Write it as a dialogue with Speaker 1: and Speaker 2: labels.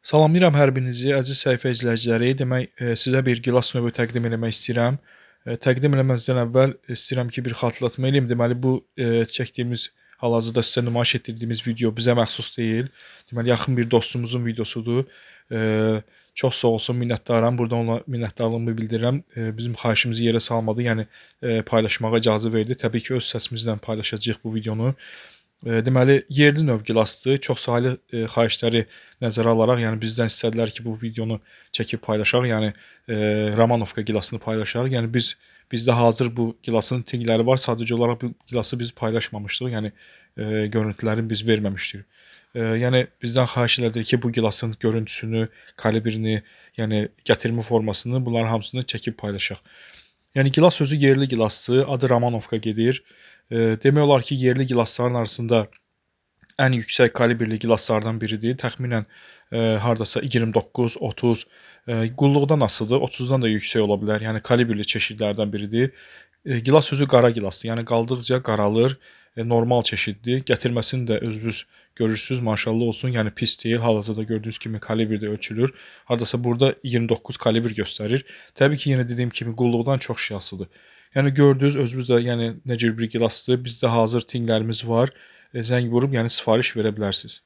Speaker 1: Salamlayıram hər birinizi, əziz səhifə izləyiciləri. Demək, sizə bir gilas növü təqdim eləmək istəyirəm. Təqdim eləməzdən əvvəl istəyirəm ki, bir xatırlatma eləyim. Deməli, bu çəkdiyimiz, hal-hazırda sizə nümayiş etdirdiyimiz video bizə məxsus deyil. Deməli, yaxın bir dostumuzun videosudur. Çox sağ olsun, minnətdaram. Buradan ona minnətdarlığımı bildirirəm. Bizim xahişimizi yerə salmadı, yəni paylaşmağa icazə verdi. Təbii ki, öz səsimizlə paylaşacağıq bu videonu. Deməli, yerli növ gilasdır. Çoxsaylı xahişləri nəzərə alaraq, yəni bizdən istədilər ki, bu videonu çəkib paylaşaq, yəni Romanovka gilasını paylaşaq. Yəni bizdə hazır bu gilasın tinqləri var. Sadəcə olaraq bu gilası biz paylaşmamışdıq. Yəni görüntülərini biz verməmişdik. Yəni bizdən xahiş elədik ki, bu gilasın görüntüsünü, kalibrini, yəni gətirmə formasını, bunların hamısını çəkib paylaşaq. Yəni gilas özü yerli gilasdır. Adı Romanovka gedir. Demək olar ki, yerli gilasların arasında ən yüksək kalibrli gilaslardan biridir. Təxminən hardasa 29, 30, qulluqdan asılıdır. 30-dan da yüksək ola bilər. Yəni kalibrli çeşidlərdən biridir. Gilas özü qara gilasdır. Yəni qaldıqca qaralır. Normal çeşiddir. Gətirməsini də özünüz görürsüz. Maşallah olsun. Yəni pis deyil. Hal-hazırda gördüyünüz kimi kalibrdə ölçülür. Hardasa burada 29 kalibr göstərir. Təbii ki, yenə dediyim kimi qulluqdan çox şey asılıdır. Yəni gördünüz, özünüz də yəni nə cür bir gilasdır. Bizdə hazır tinqlərimiz var. Zəng vurub yəni sifariş verə bilərsiniz.